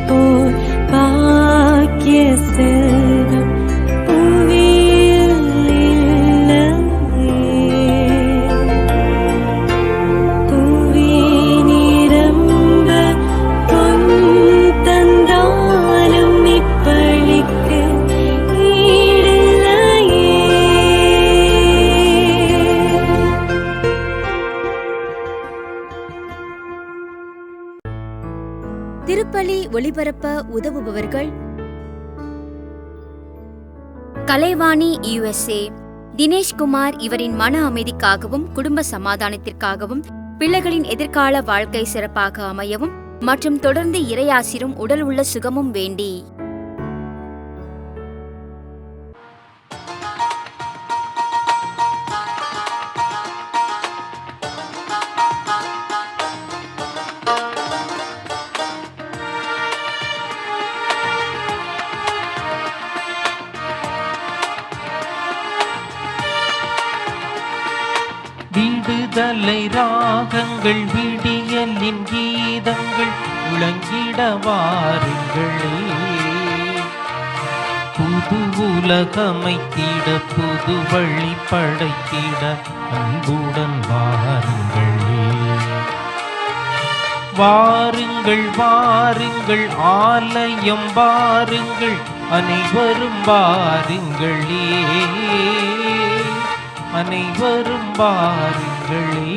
போல் பாக்கிய செல்வம் புவியில் இல்லையே. புவி நிரம்ப பொன் தந்தாலும் இப்பளிக்கு ஈடில்லையே. திருப்பலி ஒளிபரப்ப உதவுபவர்கள்: கலைவாணி USA, தினேஷ்குமார் இவரின் மன அமைதிக்காகவும் குடும்ப சமாதானத்திற்காகவும் பிள்ளைகளின் எதிர்கால வாழ்க்கை சிறப்பாக அமையவும் மற்றும் தொடர்ந்து இறையாசிரும் உடல் உள்ள சுகமும் வேண்டி. விடுதலை ராகங்கள் விடியலின் கீதங்கள் முழங்கிட வாருங்களே. புது உலகமைத்திட புது வழி படைத்திட அன்புடன் வாருங்களே. வாருங்கள் வாருங்கள் ஆலயம் வாருங்கள் அனைவரும் வாருங்களே. அனைவரும் வாருங்களே.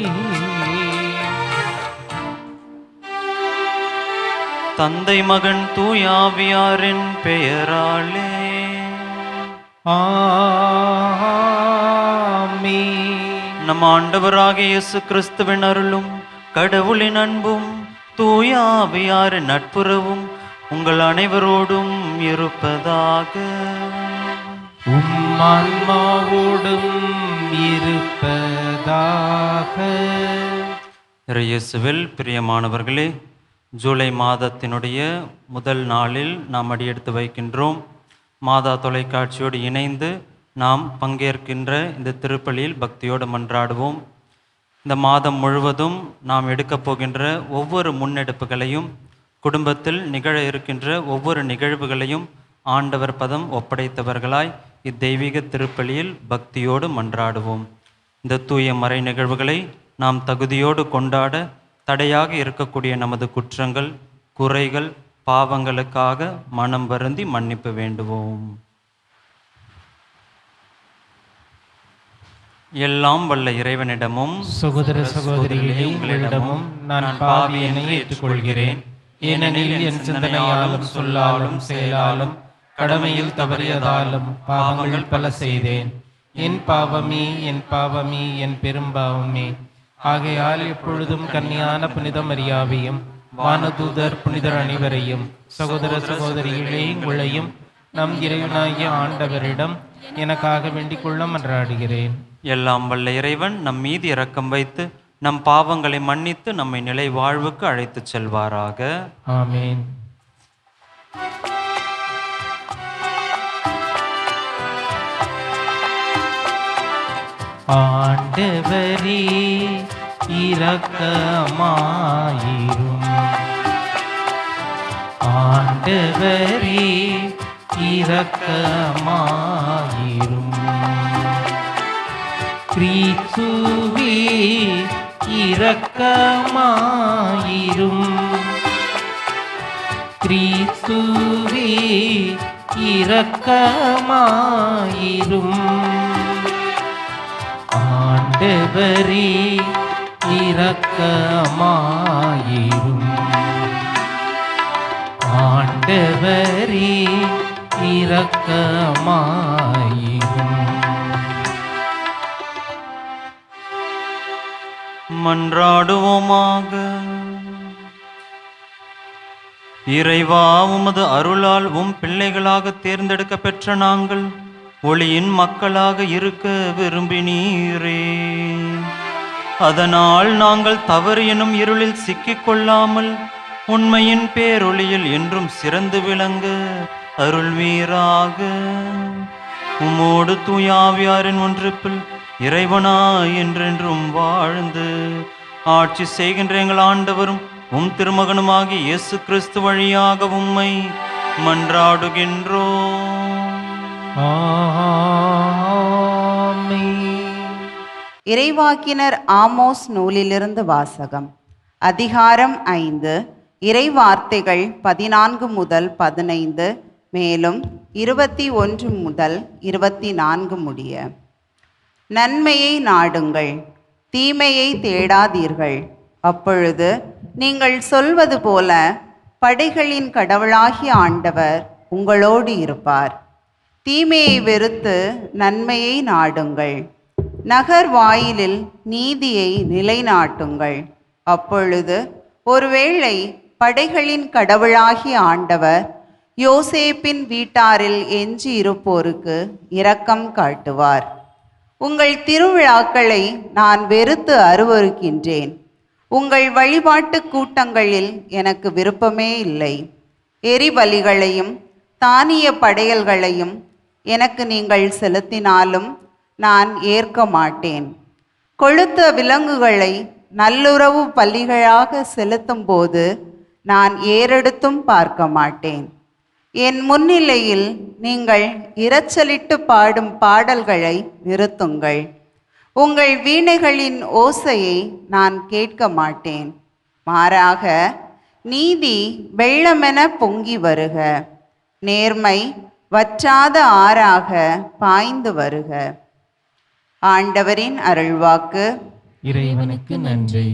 தந்தை மகன் தூயாவியாரின் பெயராலே ஆமென். நம் ஆண்டவராகிய இயேசு கிறிஸ்துவின் அருளும் கடவுளின் அன்பும் தூயாவியாரின் நட்புறவும் உங்கள் அனைவரோடும் இருப்பதாக. ஆன்மாவோடும் இருப்பதாக. இயேசுவில் பிரியமானவர்களே, ஜூலை மாதத்தினுடைய முதல் நாளில் நாம் அடியெடுத்து வைக்கின்றோம். மாதா தொலைக்காட்சியோடு இணைந்து நாம் பங்கேற்கின்ற இந்த திருப்பலியில் பக்தியோடு மன்றாடுவோம். இந்த மாதம் முழுவதும் நாம் எடுக்கப் போகின்ற ஒவ்வொரு முன்னெடுப்புகளையும், குடும்பத்தில் நிகழ இருக்கின்ற ஒவ்வொரு நிகழ்வுகளையும் ஆண்டவர் பதம் ஒப்படைத்தவர்களாய் இத்தெய்வீக திருப்பலியில் பக்தியோடு மன்றாடுவோம். இந்த தூய மறை நிகழ்வுகளை நாம் தகுதியோடு கொண்டாட தடையாக இருக்கக்கூடிய நமது குற்றங்கள், குறைகள், பாவங்களுக்காக மனம் வருந்தி மன்னிப்பு வேண்டுவோம். எல்லாம் வல்ல இறைவனிடமும் சகோதர சகோதரிகளே, உங்களிடமும் நான் பாவி என ஏற்றுக்கொள்கிறேன். ஏனெனில் என் சிந்தனையாலும் சொல்லாலும் செயலாலும் கடமையில் தவறியதாலும் பாவங்கள் பல செய்தேன். என் பாவமே என் பாவமே என் பெரும்பாவமே. ஆகையால் எப்பொழுதும் கன்னியான புனித மரியாவையும் வானதூதர் புனிதர் அனைவரையும் சகோதர சகோதரிகளே உங்களையும் நம் இறைவனாகிய ஆண்டவரிடம் எனக்காக வேண்டிக் கொள்ள மன்றாடுகிறேன். எல்லாம் வல்ல இறைவன் நம் மீது இரக்கம் வைத்து நம் பாவங்களை மன்னித்து நம்மை நிலை வாழ்வுக்கு அழைத்துச் செல்வாராக. ஆமேன். ஆண்டவரே இரக்கமாயிரும். ஆண்டவரே இரக்கமாயிரும். கிறிஸ்துவே இரக்கமாயிரும். கிறிஸ்துவே இரக்கமாயிரும். ஆண்டவரே இரக்கமாயிரும். ஆண்டவரே இரக்கமாயிரும். மன்றாடுவோமாக. இறைவா, உமது அருளால் பிள்ளைகளாக தேர்ந்தெடுக்க பெற்ற நாங்கள் ஒளியின் மக்களாக இருக்க விரும்பினீரே. அதனால் நாங்கள் தவறு எனும் இருளில் சிக்கிக்கொள்ளாமல் உண்மையின் பேரொளியில் என்றும் சிறந்து விளங்க அருள்வீராக. உம்மோடு தூயாவியாரின் ஒன்றிப்பில் இறைவனா என்றென்றும் வாழ்ந்து ஆட்சி செய்கின்ற எங்கள் ஆண்டவரும் உம் திருமகனுமாகிய இயேசு கிறிஸ்து வழியாக உம்மை மன்றாடுகின்றோம். ஆமென். இறைவாக்கினர் ஆமோஸ் நூலிலிருந்து வாசகம். அதிகாரம் 5, இறைவார்த்தைகள் 14 முதல் 15, மேலும் 21 முதல் 24 முடிய. நன்மையை நாடுங்கள், தீமையை தேடாதீர்கள். அப்பொழுது நீங்கள் சொல்வது போல படைகளின் கடவுளாகிய ஆண்டவர் உங்களோடு இருப்பார். தீமையை வெறுத்து நன்மையை நாடுங்கள். நகர் வாயிலில் நீதியை நிலைநாட்டுங்கள். அப்பொழுது ஒருவேளை படைகளின் கடவுளாகிய ஆண்டவர் யோசேப்பின் வீட்டாரில் எஞ்சி இருப்போருக்கு இரக்கம் காட்டுவார். உங்கள் திருவிழாக்களை நான் வெறுத்து அருவருக்கின்றேன். உங்கள் வழிபாட்டு கூட்டங்களில் எனக்கு விருப்பமே இல்லை. எரிபலிகளையும் தானிய படையல்களையும் எனக்கு நீங்கள் செலுத்தினாலும் நான் ஏற்க மாட்டேன். கொழுத்த விலங்குகளை நல்லுறவு பலிகளாக செலுத்தும் போது நான் ஏறெடுத்தும் பார்க்க மாட்டேன். என் முன்னிலையில் நீங்கள் இரைச்சலிட்டு பாடும் பாடல்களை நிறுத்துங்கள். உங்கள் வீணைகளின் ஓசையை நான் கேட்க மாட்டேன். மாறாக நீதி வெள்ளமென பொங்கி வருக, நேர்மை வற்றாத ஆறாக பாய்ந்து வருக. ஆண்டவரின் அருள்வாக்கு. இறைவனுக்கு நன்றி.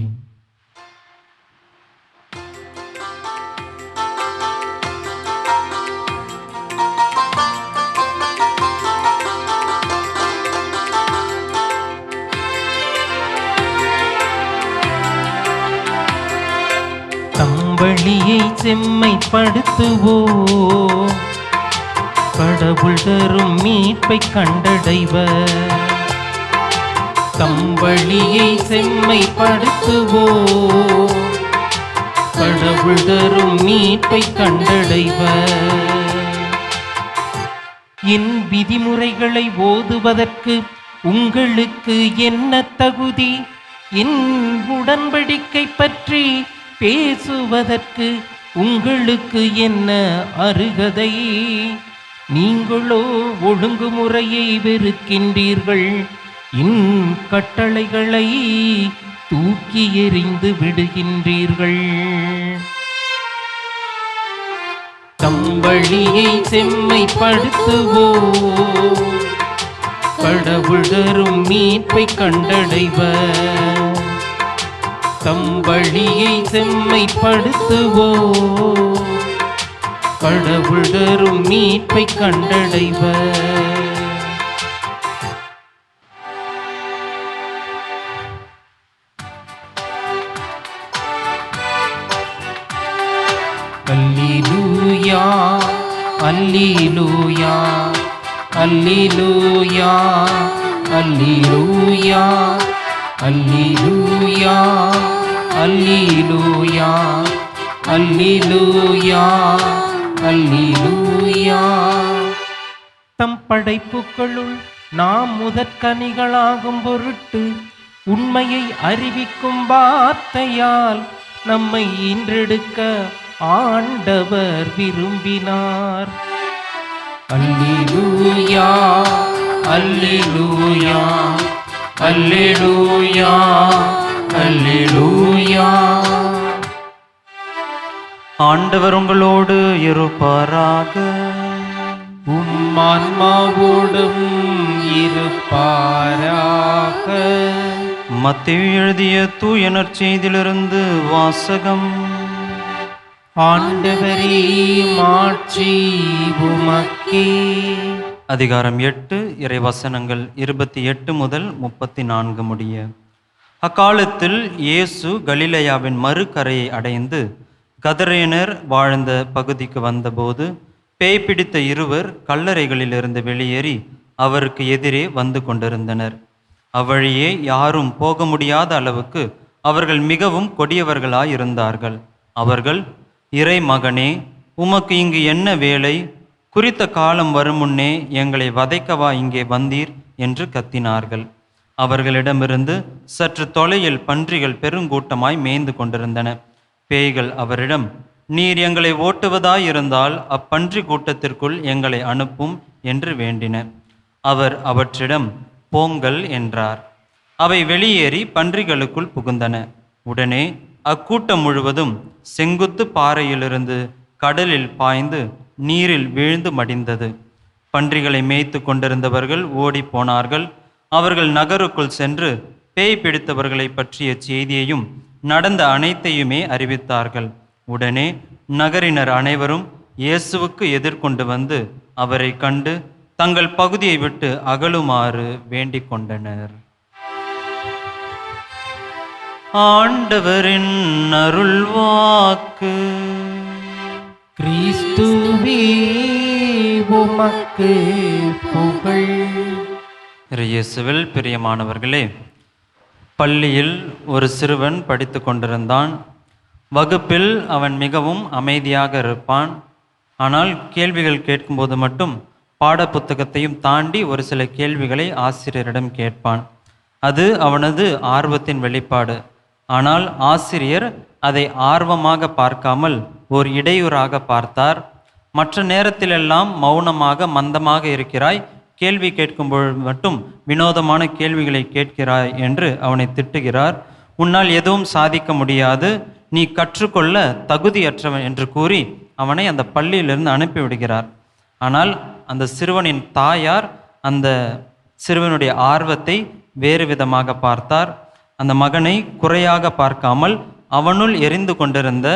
தம்பளியை செம்மைப்படுத்துவோம், கடவுள் தரும் மீட்பை கண்டடைவர். தம்பளியை செம்மைப்படுத்துவோம், கடவுள் தரும் மீட்பை கண்டடைவர். என் விதிமுறைகளை ஓதுவதற்கு உங்களுக்கு என்ன தகுதி? என் உடன்படிக்கை பற்றி பேசுவதற்கு உங்களுக்கு என்ன அருகதை? நீங்களோ ஒழுங்குமுறையை வெறுக்கின்றீர்கள், இன் கட்டளைகளை தூக்கி எறிந்து விடுகின்றீர்கள். தம்பளியை செம்மைப்படுத்துவோம், கடவுள் தரும் மீட்பை கண்டடைவர். தம்பளியை செம்மைப்படுத்துவோம், கடவுள் தரும் மீட்பை கண்டடைவர். அல்லேலூயா, அல்லேலூயா, அல்லேலூயா, அல்லேலூயா, அல்லேலூயா, அல்லேலூயா, அல்லேலூயா, அல்லேலூயா. தம் படைப்புகளுள் நாம் முதற்கனிகளாகும் பொருட்டு உண்மையை அறிவிக்கும் வார்த்தையால் நம்மை ஈன்றெடுக்க ஆண்டவர் விரும்பினார். அல்லேலூயா, அல்லேலூயா, அல்லேலூயா, அல்லேலூயா. ஆண்டவர் உங்களோடு இருப்பாராக. உம் ஆன்மாவோடும் இருப்பாராக. மத்தேயு எழுதிய தூய நற்செய்தியிலிருந்து வாசகம். ஆண்டவரே, மாட்சி உமக்கே. அதிகாரம் 8, இறைவசனங்கள் 28 முதல் 34 முடிய. அக்காலத்தில் இயேசு கலிலேயாவின் மறுகரையை அடைந்து கதரேனர் வாழ்ந்த பகுதிக்கு வந்தபோது பேய் பிடித்த இருவர் கல்லறைகளிலிருந்து வெளியேறி அவருக்கு எதிரே வந்து கொண்டிருந்தனர். அவ்வழியே யாரும் போக முடியாத அளவுக்கு அவர்கள் மிகவும் கொடியவர்களாயிருந்தார்கள். அவர்கள், இறை மகனே, உமக்கு இங்கு என்ன வேலை? குறித்த காலம் வரும் முன்னே எங்களை வதைக்கவா இங்கே வந்தீர் என்று கத்தினார்கள். அவர்களிடமிருந்து சற்று தொலையில் பன்றிகள் பெருங்கூட்டமாய் மேய்ந்து கொண்டிருந்தன. பேய்கள் அவரிடம், நீர் எங்களை ஓட்டுவதாயிருந்தால் அப்பன்றி கூட்டத்திற்குள் எங்களை அனுப்பும் என்று வேண்டின. அவர் அவற்றிடம், போங்கள் என்றார். அவை வெளியேறி பன்றிகளுக்குள் புகுந்தன. உடனே அக்கூட்டம் முழுவதும் செங்குத்து பாறையிலிருந்து கடலில் பாய்ந்து நீரில் வீழ்ந்து மடிந்தது. பன்றிகளை மேய்த்து கொண்டிருந்தவர்கள் ஓடி போனார்கள். அவர்கள் நகருக்குள் சென்று பேய் பிடித்தவர்களை பற்றிய செய்தியையும் நடந்த அனைத்தையுமே அறிவித்தார்கள். உடனே நகரினர் அனைவரும் இயேசுவுக்கு எதிர்கொண்டு வந்து அவரை கண்டு தங்கள் பகுதியை விட்டு அகலுமாறு வேண்டிக் கொண்டனர். ஆண்டவரின் அருள்வாக்கு. கிறிஸ்துவே உமக்கு புகழ். இயேசுவில் பிரியமானவர்களே, பள்ளியில் ஒரு சிறுவன் படித்து கொண்டிருந்தான். வகுப்பில் அவன் மிகவும் அமைதியாக இருப்பான். ஆனால் கேள்விகள் கேட்கும்போது மட்டும் பாடப்புத்தகத்தையும் தாண்டி ஒரு சில கேள்விகளை ஆசிரியரிடம் கேட்பான். அது அவனது ஆர்வத்தின் வெளிப்பாடு. ஆனால் ஆசிரியர் அதை ஆர்வமாக பார்க்காமல் ஒரு இடையூறாக பார்த்தார். மற்ற நேரத்திலெல்லாம் மௌனமாக மந்தமாக இருக்கிறாய், கேள்வி கேட்கும்போது மட்டும் வினோதமான கேள்விகளை கேட்கிறாய் என்று அவனை திட்டுகிறார். உன்னால் எதுவும் சாதிக்க முடியாது, நீ கற்றுக்கொள்ள தகுதியற்றவன் என்று கூறி அவனை அந்த பள்ளியிலிருந்து அனுப்பிவிடுகிறார். ஆனால் அந்த சிறுவனின் தாயார் அந்த சிறுவனுடைய ஆர்வத்தை வேறு விதமாக பார்த்தார். அந்த மகனை குறையாக பார்க்காமல் அவனுள் எரிந்து கொண்டிருந்த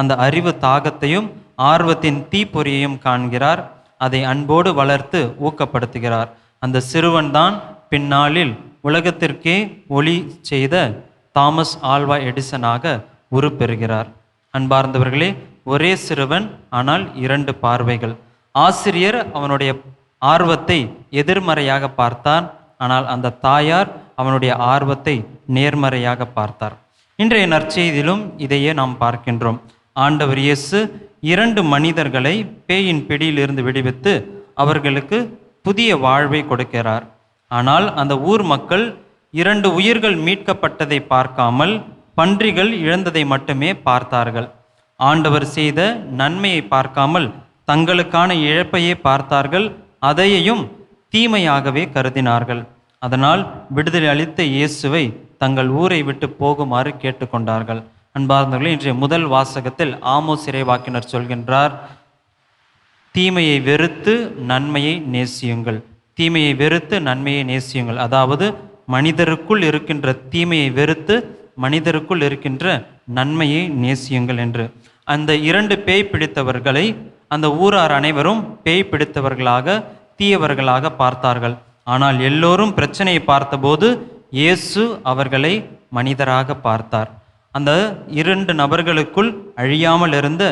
அந்த அறிவு தாகத்தையும் ஆர்வத்தின் தீப்பொறியையும் காண்கிறார். அதை அன்போடு வளர்த்து ஊக்கப்படுத்துகிறார். அந்த சிறுவன்தான் பின்னாளில் உலகத்திற்கே ஒளி செய்த தாமஸ் ஆல்வா எடிசனாக உருப்பெறுகிறார். அன்பார்ந்தவர்களே, ஒரே சிறுவன், ஆனால் 2 பார்வைகள். ஆசிரியர் அவனுடைய ஆர்வத்தை எதிர்மறையாக பார்த்தார். ஆனால் அந்த தாயார் அவனுடைய ஆர்வத்தை நேர்மறையாக பார்த்தார். இன்றைய நற்செய்தியிலும் இதையே நாம் பார்க்கின்றோம். ஆண்டவர் இயேசு 2 மனிதர்களை பேயின் பிடியிலிருந்து விடுவித்து அவர்களுக்கு புதிய வாழ்வை கொடுக்கிறார். ஆனால் அந்த ஊர் மக்கள் 2 உயிர்கள் மீட்கப்பட்டதை பார்க்காமல் பன்றிகள் இழந்ததை மட்டுமே பார்த்தார்கள். ஆண்டவர் செய்த நன்மையை பார்க்காமல் தங்களுக்கான இழப்பையே பார்த்தார்கள். அதையும் தீமையாகவே கருதினார்கள். அதனால் விடுதலை அளித்த இயேசுவை தங்கள் ஊரை விட்டு போகுமாறு கேட்டுக்கொண்டார்கள். அன்பார்ந்தவர்களே, இன்றைய முதல் வாசகத்தில் ஆமோஸ் இறைவாக்கினர் சொல்கின்றார், தீமையை வெறுத்து நன்மையை நேசியுங்கள். தீமையை வெறுத்து நன்மையை நேசியுங்கள். அதாவது மனிதருக்குள் இருக்கின்ற தீமையை வெறுத்து மனிதருக்குள் இருக்கின்ற நன்மையை நேசியுங்கள் என்று. அந்த 2 பேய் பிடித்தவர்களை அந்த ஊரார் அனைவரும் பேய் பிடித்தவர்களாக தீயவர்களாக பார்த்தார்கள். ஆனால் எல்லோரும் பிரச்சனையை பார்த்தபோது இயேசு அவர்களை மனிதராக பார்த்தார். அந்த 2 நபர்களுக்குள் அழியாமல் இருந்த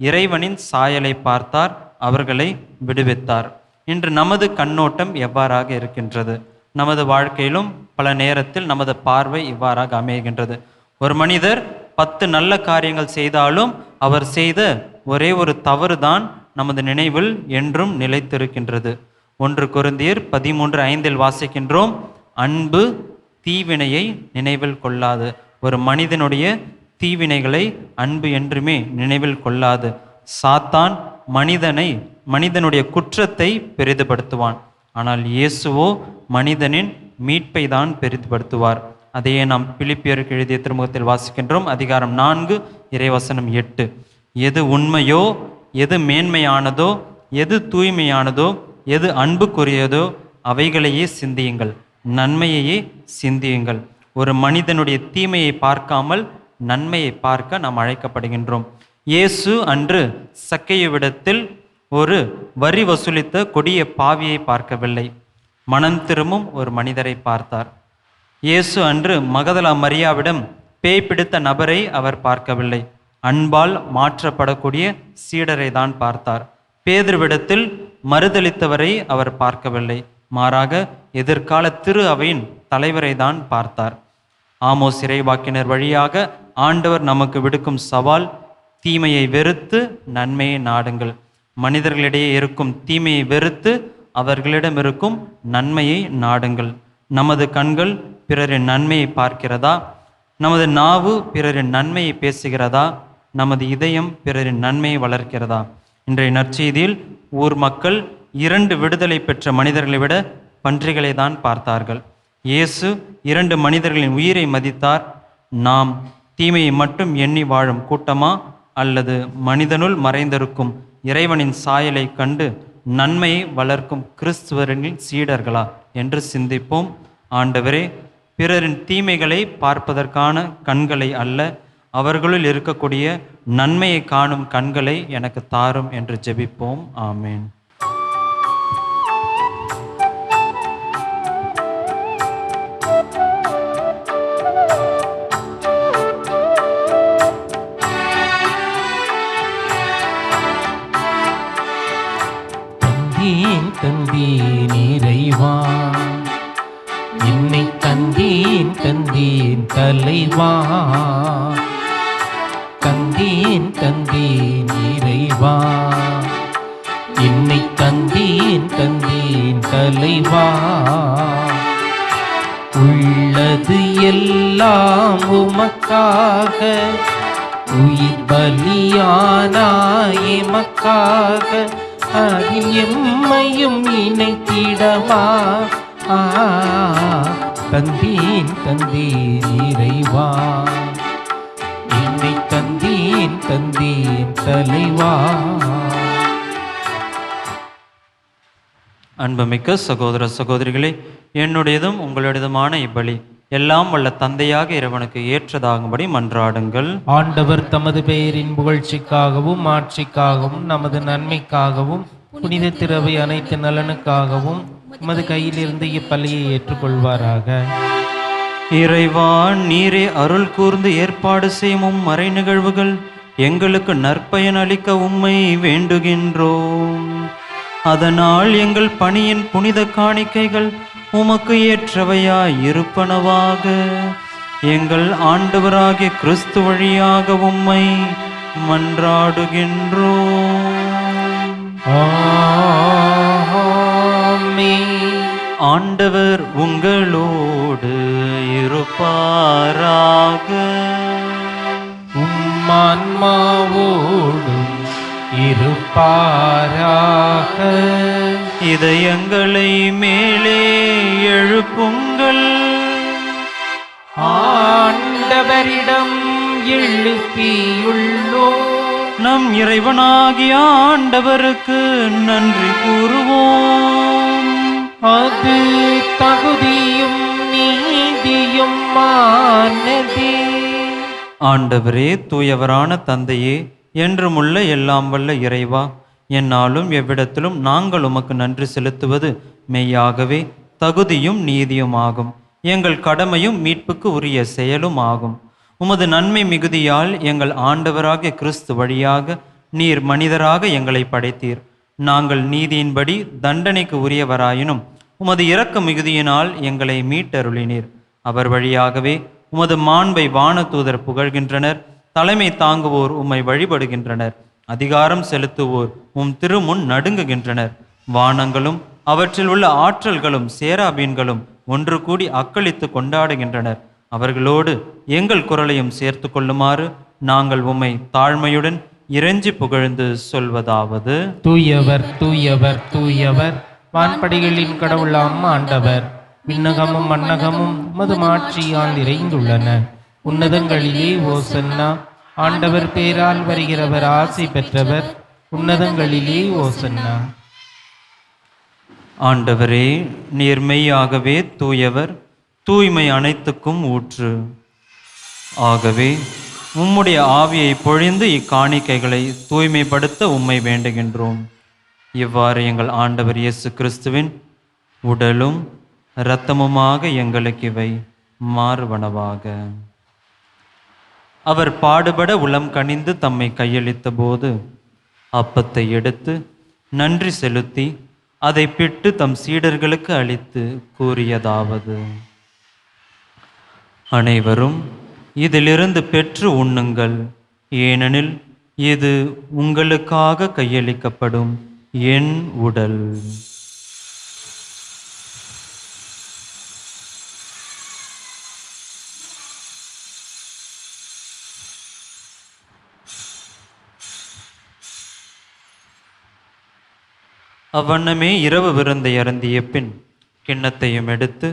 இறைவனின் சாயலை பார்த்தார், அவர்களை விடுவித்தார். இன்று நமது கண்ணோட்டம் எவ்வாறாக இருக்கின்றது? நமது வாழ்க்கையிலும் பல நேரத்தில் நமது பார்வை இவ்வாறாக அமைகின்றது. ஒரு மனிதர் 10 நல்ல காரியங்கள் செய்தாலும் அவர் செய்த ஒரே ஒரு தவறு தான் நமது நினைவில் என்றும் நிலைத்திருக்கின்றது. 1 கொரிந்தியர் 13:5 வாசிக்கின்றோம், அன்பு தீவினையை நினைவில் கொள்ளாது. ஒரு மனிதனுடைய தீவினைகளை அன்பு என்றுமே நினைவில் கொள்ளாது. சாத்தான் மனிதனுடைய குற்றத்தை பெரிதுபடுத்துவான். ஆனால் இயேசுவோ மனிதனின் மீட்பை தான் பெரிதுபடுத்துவார். அதையே நாம் பிலிப்பியருக்கு எழுதிய திருமுகத்தில் வாசிக்கின்றோம். அதிகாரம் 4 இறைவசனம் 8. எது உண்மையோ, எது மேன்மையானதோ, எது தூய்மையானதோ, எது அன்புக்குரியதோ அவைகளையே சிந்தியுங்கள், நன்மையையே சிந்தியுங்கள். ஒரு மனிதனுடைய தீமையை பார்க்காமல் நன்மையை பார்க்க நாம் அழைக்கப்படுகின்றோம். இயேசு அன்று சக்கையுவிடத்தில் ஒரு வரி வசூலித்த கொடிய பாவியை பார்க்கவில்லை, மனம் திரும்பும் ஒரு மனிதரை பார்த்தார். இயேசு அன்று மகதலா மரியாவிடம் பேய் பிடித்த நபரை அவர் பார்க்கவில்லை, அன்பால் மாற்றப்படக்கூடிய சீடரை தான் பார்த்தார். பேதுருவிடத்தில் மறுதளித்தவரை அவர் பார்க்கவில்லை, மாறாக எதிர்கால திரு அவையின் தலைவரை தான் பார்த்தார். ஆமோஸ் இறைவாக்கினர் வழியாக ஆண்டவர் நமக்கு விடுக்கும் சவால், தீமையை வெறுத்து நன்மையை நாடுங்கள். மனிதர்களிடையே இருக்கும் தீமையை வெறுத்து அவர்களிடம் இருக்கும் நன்மையை நாடுங்கள். நமது கண்கள் பிறரின் நன்மையை பார்க்கிறதா? நமது நாவு பிறரின் நன்மையை பேசுகிறதா? நமது இதயம் பிறரின் நன்மையை வளர்க்கிறதா? இன்றைய நற்செய்தியில் ஊர் மக்கள் 2 விடுதலை பெற்ற மனிதர்களை விட பன்றிகளை தான் பார்த்தார்கள். இயேசு 2 மனிதர்களின் உயிரை மதித்தார். நாம் தீமையை மட்டும் எண்ணி வாழும் கூட்டமா, அல்லது மனிதனுள் மறைந்திருக்கும் இறைவனின் சாயலை கண்டு நன்மையை வளர்க்கும் கிறிஸ்துவரின் சீடர்களா என்று சிந்திப்போம். ஆண்டவரே, பிறரின் தீமைகளை பார்ப்பதற்கான கண்களை அல்ல, அவர்களுள் இருக்கக்கூடிய நன்மையை காணும் கண்களை எனக்கு தாரும் என்று ஜெபிப்போம். ஆமேன். தந்தீன் இறைவா, என்னை தந்தீன் தலைவா. தந்தீன் இறைவா, என்னை தந்தீன் தலைவா. உள்ளது எல்லாம் உமக்காக, உயிர் பலியானாய் எமக்காக. அதில் எம்மையும் இணைத்திடவா. தந்தீன் இறைவா, என்னை தந்தீன் தலைவா. அன்புமிக்க சகோதர சகோதரிகளே, என்னுடையதும் உங்களுடையதுமான இப்பலி எல்லாம் வல்ல தந்தையாக இறைவனுக்கு ஏற்றதாகும்படி மன்றாடுங்கள். ஆண்டவர் தமது பெயரின் புகழ்ச்சிக்காகவும் ஆட்சிக்காகவும் நமது நன்மைக்காகவும் புனித திரவை அனைத்து நலனுக்காகவும் உமது கையிலிருந்து இப்பலியை ஏற்றுக்கொள்வாராக. இறைவா, நீரே அருள் கூர்ந்து ஏற்பாடு செய்யும் மறை நிகழ்வுகள் எங்களுக்கு நற்பயன் அளிக்க உம்மை வேண்டுகின்றோம். அதனால் எங்கள் பணியின் புனித காணிக்கைகள் உமக்கு ஏற்றவையாய் இருப்பனவாக. எங்கள் ஆண்டவராகிய கிறிஸ்து வழியாக உம்மை மன்றாடுகின்றோம். ஆண்டவர் உங்களோடு இருப்பாராக. உம்மான்மாவோடும் இருப்பாராக. இதயங்களை மேலே எழுப்புங்கள். ஆண்டவரிடம் எழுப்பியுள்ளோம். நம் இறைவனாகிய ஆண்டவருக்கு நன்றி கூறுவோம். அது தகுதியும் நீதியும் ஆனதே. ஆண்டவரே, தூயவரான தந்தையே, என்றுமுள்ள எல்லாம் வல்ல இறைவா, என்னாலும் எவ்விடத்திலும் நாங்கள் உமக்கு நன்றி செலுத்துவது மெய்யாகவே தகுதியும் நீதியும் ஆகும். எங்கள் கடமையும் மீட்புக்கு உரிய செயலும் ஆகும். உமது நன்மை மிகுதியால் எங்கள் ஆண்டவராகிய கிறிஸ்து வழியாக நீர் மனிதராக எங்களை படைத்தீர். நாங்கள் நீதியின்படி தண்டனைக்கு உரியவராயினும் உமது இரக்க மிகுதியினால் எங்களை மீட்டருளினீர். அவர் வழியாகவே உமது மாண்பை வானதூதர் புகழ்கின்றனர். தலைமை தாங்குவோர் உம்மை வழிபடுகின்றனர். அதிகாரம் செலுத்துவோர் உம் திருமுன் நடுங்குகின்றனர். வானங்களும் அவற்றில் உள்ள ஆற்றல்களும் சேராபீன்களும் ஒன்று கூடி அக்களித்து கொண்டாடுகின்றனர். அவர்களோடு எங்கள் குரலையும் சேர்த்து கொள்ளுமாறு நாங்கள் உம்மை தாழ்மையுடன் இறைஞ்சி புகழ்ந்து சொல்வதாவது: தூயவர் தூயவர் தூயவர், வான்படைகளின் கடவுளாம் ஆண்டவர். விண்ணகமும் மண்ணகமும் உமது மாட்சியால் நிறைந்துள்ளன. உன்னதங்களிலே ஓசன்னா. ஆண்டவர் பேரால் வருகிறவர் ஆசி பெற்றவர். உன்னதங்களிலே ஓசன்னா. ஆண்டவரே, நீர் மெய்யாகவே தூயவர், தூய்மை அனைத்துக்கும் ஊற்று. ஆகவே உம்முடைய ஆவியை பொழிந்து இக்காணிக்கைகளை தூய்மைப்படுத்த உம்மை வேண்டுகின்றோம். இவ்வாறு எங்கள் ஆண்டவர் இயேசு கிறிஸ்துவின் உடலும் இரத்தமுமாக எங்களுக்கு இவை மாறுவனவாக. அவர் பாடுபட உளம் கனிந்து தம்மை கையளித்த போது அப்பத்தை எடுத்து நன்றி செலுத்தி அதை பிட்டு தம் சீடர்களுக்கு அளித்து கூறியதாவது: அனைவரும் இதிலிருந்து பெற்று உண்ணுங்கள், ஏனெனில் இது உங்களுக்காக கையளிக்கப்படும் என் உடல். அவ்வண்ணமே இரவு விருந்தை அருந்திய பின் கிண்ணத்தையும் எடுத்து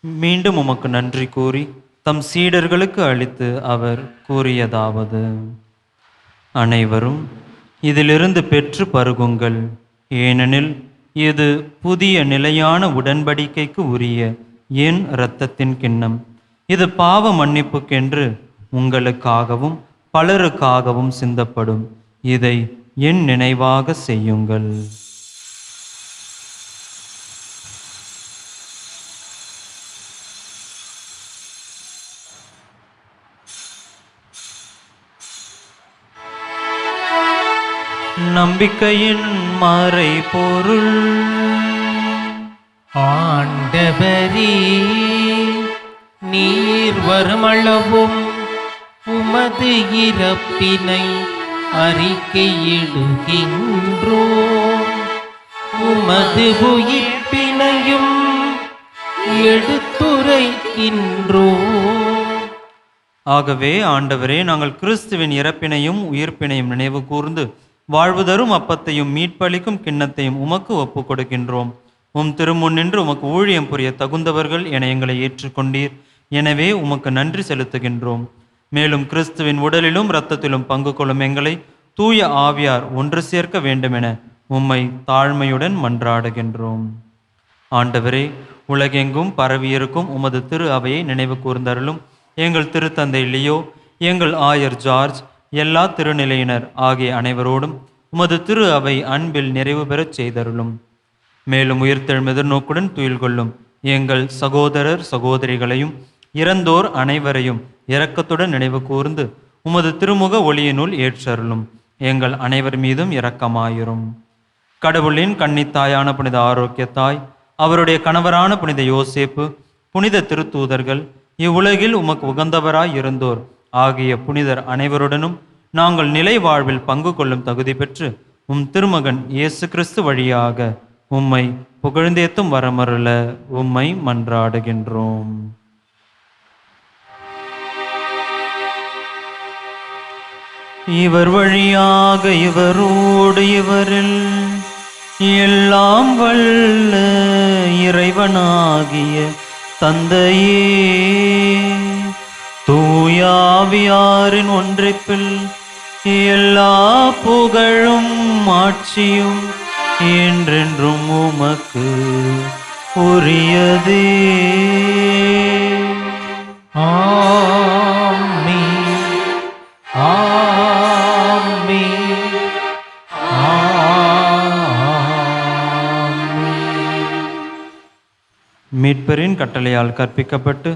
மீண்டும் உமக்கு நன்றி கூறி தம் சீடர்களுக்கு அளித்து அவர் கூறியதாவது: அனைவரும் இதிலிருந்து பெற்று பருகுங்கள், ஏனெனில் இது புதிய நிலையான உடன்படிக்கைக்கு உரிய என் இரத்தத்தின் கிண்ணம். இது பாவ மன்னிப்புக்கென்று உங்களுக்காகவும் பலருக்காகவும் சிந்தப்படும். இதை என் நினைவாக செய்யுங்கள். நம்பிக்கையின் மறை பொருள். ஆண்டவரே, நீர் வருமளவும் உமது இறப்பினை அறிக்கையிடுகின்றோம், உமது உயிர்ப்பினையும் எடுத்துரைக்கின்றோம். ஆகவே ஆண்டவரே, நாங்கள் கிறிஸ்துவின் இறப்பினையும் உயிர்ப்பினையும் நினைவு கூர்ந்து வாழ்வு தரும் அப்பத்தையும் மீட்பளிக்கும் கிண்ணத்தையும் உமக்கு ஒப்பு கொடுக்கின்றோம். உம் திருமுன் நின்று உமக்கு ஊழியம் புரிய தகுந்தவர்கள் என எங்களை ஏற்றுக்கொண்டீர். எனவே உமக்கு நன்றி செலுத்துகின்றோம். மேலும் கிறிஸ்துவின் உடலிலும் இரத்தத்திலும் பங்கு கொள்ளும் எங்களை தூய ஆவியார் ஒன்று சேர்க்க வேண்டுமென உம்மை தாழ்மையுடன் மன்றாடுகின்றோம். ஆண்டவரே, உலகெங்கும் பரவியிருக்கும் உமது திரு அவையை நினைவு கூர்ந்தருளும். எங்கள் திருத்தந்தை லியோ, எங்கள் ஆயர் ஜார்ஜ், எல்லா திருநிலையினர் ஆகிய அனைவரோடும் உமது திரு அவை அன்பில் நிறைவு பெறச் செய்தருளும். மேலும் உயிர்த்தெழும் எதிர்நோக்குடன் துயில் கொள்ளும் எங்கள் சகோதரர் சகோதரிகளையும் இறந்தோர் அனைவரையும் இரக்கத்துடன் நினைவு கூர்ந்து உமது திருமுக ஒளியினுள் ஏற்றருளும். எங்கள் அனைவர் மீதும் இரக்கமாயிரும். கடவுளின் கன்னித்தாயான புனித ஆரோக்கியத்தாய், அவருடைய கணவரான புனித யோசேப்பு, புனித திருத்தூதர்கள், இவ்வுலகில் உமக்கு உகந்தவராய் இருந்தோர் ஆகிய புனிதர் அனைவருடனும் நாங்கள் நிலை வாழ்வில் பங்கு கொள்ளும் தகுதி பெற்று உம் திருமகன் இயேசு கிறிஸ்து வழியாக உம்மை புகழ்ந்தேத்தும் வரமருள உம்மை மன்றாடுகின்றோம். இவர் வழியாக இவரோடு இவரில் எல்லாம் வல்ல இறைவனாகிய தந்தையே, தூயாவியாரின் ஒன்றிப்பில் எல்லா புகழும் ஆட்சியும் என்றென்றும் உமக்கு உரியதே. ஆமென், ஆமென், ஆமென். மீட்பரின் கட்டளையால் கற்பிக்கப்பட்டு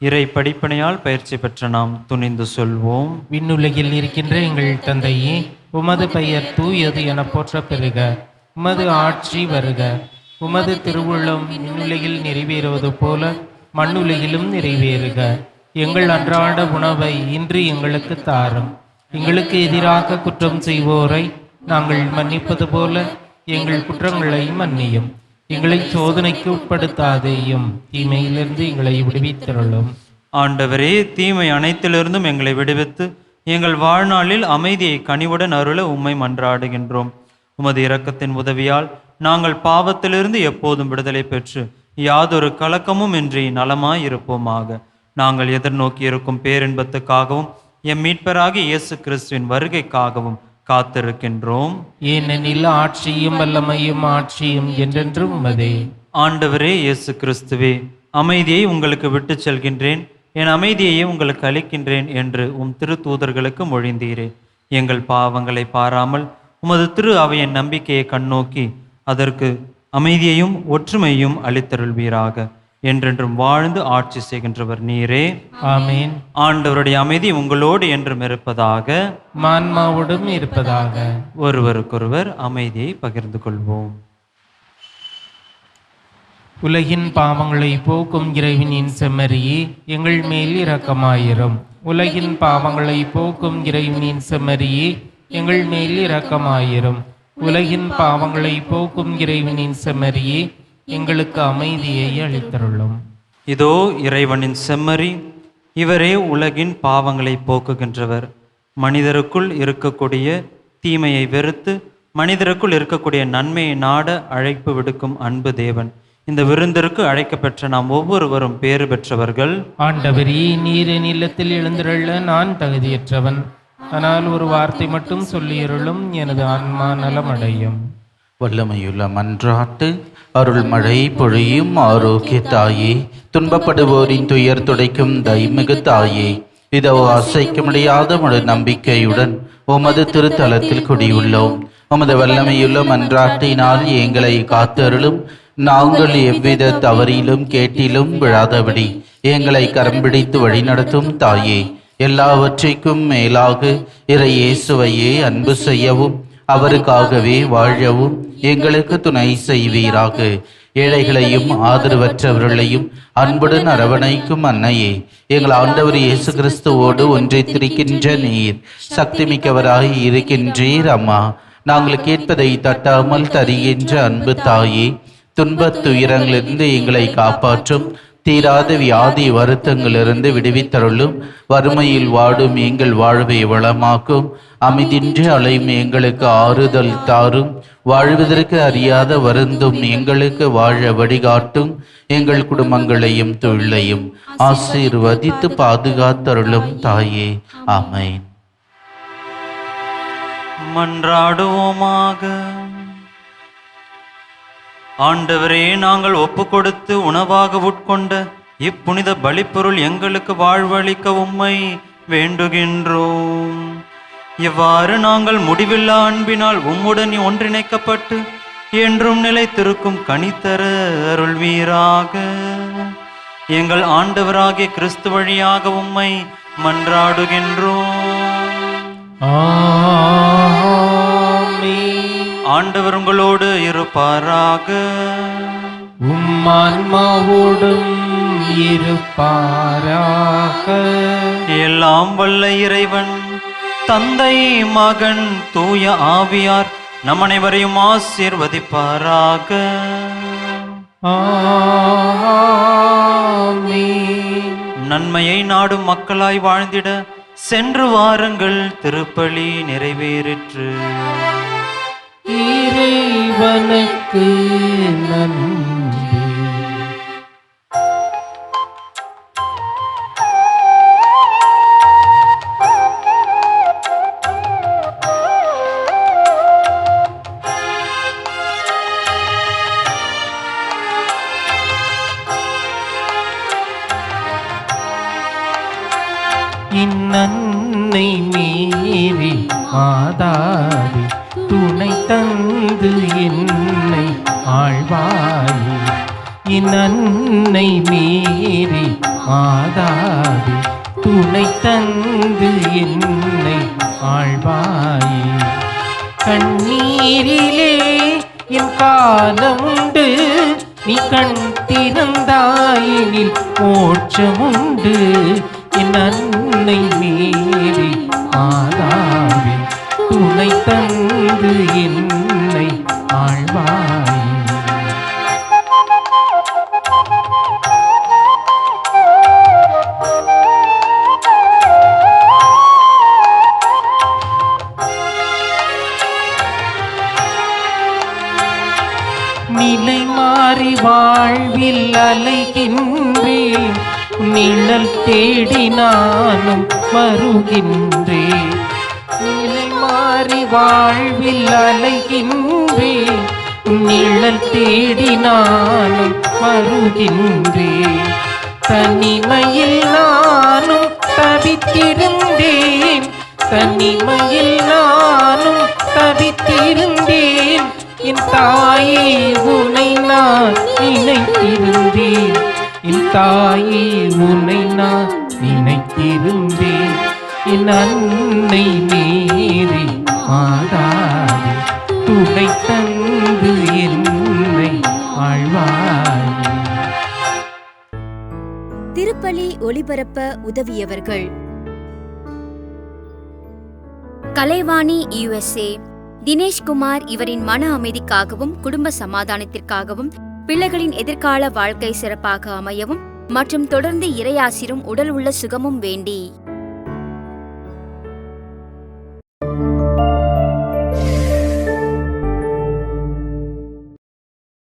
இறை படிப்பனையால் பயிற்சி பெற்ற நாம் துணிந்து சொல்வோம்: விண்ணுலகில் இருக்கின்ற எங்கள் தந்தையே, உமது பெயர் தூயது என போற்ற பெறுக. உமது ஆட்சி வருக. உமது திருவுள்ளம் விண்ணுலகில் நிறைவேறுவது போல மண்ணுலகிலும் நிறைவேறுக. எங்கள் அன்றாட உணவை இன்று எங்களுக்கு தாரும். எங்களுக்கு எதிராக குற்றம் செய்வோரை நாங்கள் மன்னிப்பது போல எங்கள் குற்றங்களை மன்னியும். எங்களை சோதனைக்கு உட்படுத்தாதேயும், தீமையிலிருந்து எங்களை விடுவித்தருளும். ஆண்டவரே, தீமை அனைத்திலிருந்தும் எங்களை விடுவித்து எங்கள் வாழ்நாளில் அமைதியை கனிவுடன் அருள உம்மை மன்றாடுகின்றோம். உமது இரக்கத்தின் உதவியால் நாங்கள் பாவத்திலிருந்து எப்போதும் விடுதலை பெற்று யாதொரு கலக்கமும் இன்றி நலமாயிருப்போமாக. நாங்கள் எதிர்நோக்கியிருக்கும் பேரின்பத்துக்காகவும் எம் மீட்பராகிய இயேசு கிறிஸ்துவின் வருகைக்காகவும் காத்திருக்கின்றோம். ஏனெனில் ஆட்சியும் வல்லமையும் ஆட்சியும் என்றென்றும் உமதே. ஆண்டவரே இயேசு கிறிஸ்துவே, அமைதியை உங்களுக்கு விட்டு செல்கின்றேன், என் அமைதியையே உங்களுக்கு அளிக்கின்றேன் என்று உம் திருத்தூதர்களுக்கு மொழிந்தீரே. எங்கள் பாவங்களை பாராமல் உமது திரு அவையின் நம்பிக்கையை கண்ணோக்கி அதற்கு அமைதியையும் ஒற்றுமையும் அளித்தருள்வீராக. என்றென்றும் வாழ்ந்து ஆட்சி செய்கின்றவர் நீரே. ஆமேன். ஆண்டவருடைய அமைதி உங்களோடு என்றும் இருப்பதாக, மான்மாவோடும் இருப்பதாக. ஒருவருக்கொருவர் அமைதியை பகிர்ந்து கொள்வோம். உலகின் பாவங்களை போக்கும் இறைவனின் செம்மறியே, எங்கள் மேல் இரக்கமாயிரும். உலகின் பாவங்களை போக்கும் இறைவனின் செம்மறியே, எங்கள் மேல் இரக்கமாயிரும். உலகின் பாவங்களை போக்கும் இறைவனின் செம்மறியே, எங்களுக்கு அமைதியை அளித்தருளும். இதோ இறைவனின் செம்மறி, இவரே உலகின் பாவங்களை போக்குகின்றவர். மனிதருக்குள் இருக்கக்கூடிய தீமையை வெறுத்து மனிதருக்குள் இருக்கக்கூடிய நன்மையை நாட அழைப்பு விடுக்கும் அன்பு தேவன். இந்த விருந்திற்கு அழைக்கப்பெற்ற நாம் ஒவ்வொருவரும் பேறு பெற்றவர்கள். ஆண்டவரே, நீர் என் இல்லத்தில் எழுந்திருள்ள நான் தகுதியற்றவன். ஆனால் ஒரு வார்த்தை மட்டும் சொல்லியருளும், எனது ஆன்மா நலமடையும். வல்லமையுள்ள மன்றாட்டு. அருள்மழை பொழியும் ஆரோக்கிய தாயே, துன்பப்படுவோரின் துயர் துடைக்கும் தைமிகு தாயே, இதோ அசைக்க முடியாத முழு நம்பிக்கையுடன் உமது திருத்தலத்தில் குடியுள்ளோம். உமது வல்லமையுள்ள மன்றாட்டினால் எங்களை காத்தருளும். நாங்கள் எவ்வித தவறிலும் கேட்டிலும் விழாதபடி எங்களை கரம் பிடித்து வழிநடத்தும் தாயே, எல்லாவற்றைக்கும் மேலாக இறை இயேசுவையே அன்பு செய்யவும் அவருக்காகவே வாழவும் எங்களுக்கு துணை செய்வீராக. ஏழைகளையும் ஆதரவற்றவர்களையும் அன்புடன் அரவணைக்கும் அன்னையே, எங்கள் ஆண்டவர் இயேசு கிறிஸ்துவோடு ஒன்றித்திருக்கின்ற நீர் சக்தி மிக்கவராய் இருக்கின்றீர். அம்மா, நாங்கள் கேட்பதை தட்டாமல் தருகின்ற அன்பு தாயே, துன்பத் துயரங்களிலிருந்து எங்களை காப்பாற்றும். தீராத வியாதி வருத்தங்களிலிருந்து விடுவித்தருளும். வறுமையில் வாடும் எங்கள் வாழ்வை வளமாக்கும். அமைதின்றி அலையும் எங்களுக்கு ஆறுதல் தாரும். வாழ்வதற்கு அறியாத வருந்தும் எங்களுக்கு வாழ வழிகாட்டும். எங்கள் குடும்பங்களையும் தொழிலையும் ஆசீர்வதித்து பாதுகாத்தருளும் தாயே. ஆமென். மன்றாடுவோமாக. ஆண்டவரே, நாங்கள் ஒப்பு கொடுத்து உணவாக உட்கொண்ட இப்புனித பலிப்பொருள் எங்களுக்கு வாழ்வளிக்க உம்மை வேண்டுகின்றோம். இவ்வாறு நாங்கள் முடிவில்லா அன்பினால் உம்முடன் ஒன்றிணைக்கப்பட்டு என்றும் நிலைத்திருக்கும் கனித்தர அருள்வீராக. எங்கள் ஆண்டவராகிய கிறிஸ்து வழியாக உம்மை மன்றாடுகின்றோம். ஆண்டவர் உங்களோடு இருப்பாராக. உம்மான்மாவோடும் இருப்பாராக. எல்லாம் வல்ல இறைவன் தந்தை, மகன், தூய ஆவியார் நம் அனைவரையும் ஆசீர்வதிப்பாராக. ஆமென். நன்மையை நாடும் மக்களாய் வாழ்ந்திட சென்று வாருங்கள். திருப்பலி நிறைவேறிற்று. இறைவனுக்கு நன்றி. இந்நன்னை மீறி மாதாவி துணை தந்து என்னை ஆழ்வாயே. இந்நன்னை மீறி மாதாவி துணை தந்து என்னை ஆழ்வாயே. கண்ணீரிலே என் காலமுண்டு, நீ கண் திறந்தாயினில் மோட்சமுண்டு. என் அன்னை மீறி மாதாவி துணை தந்து என்னை ஆழ்வாயே. நிலை மாறி வாழ்வில் அலைகின்றேன், நிழல் தேடி நானும் வருகின்றேன். நிலை மாறி வாழ்வில் அலைகின்றேன், நிழல் தேடி நானும் வருகின்றேன். தனிமையில் நானும் தவித்திருந்தேன், தனிமையில் நானும் தவித்திருந்தேன். என் தாயே உன்னை நான் நினைத்திருந்தேன், என் தாயே உன்னை நான் நினைத்திருந்தேன். என் அன்னை மேரி மாதாவே துணை தந்து என்னை ஆழ்வாயே. திருப்பலி ஒளிபரப்ப உதவியவர்கள்: கலைவாணி USA, தினேஷ்குமார் இவரின் மன அமைதிக்காகவும் குடும்ப சமாதானத்திற்காகவும் பிள்ளைகளின் எதிர்கால வாழ்க்கை சிறப்பாக அமையவும் மற்றும் தொடர்ந்து இறையாசிரும் உடல் உள்ள சுகமும் வேண்டி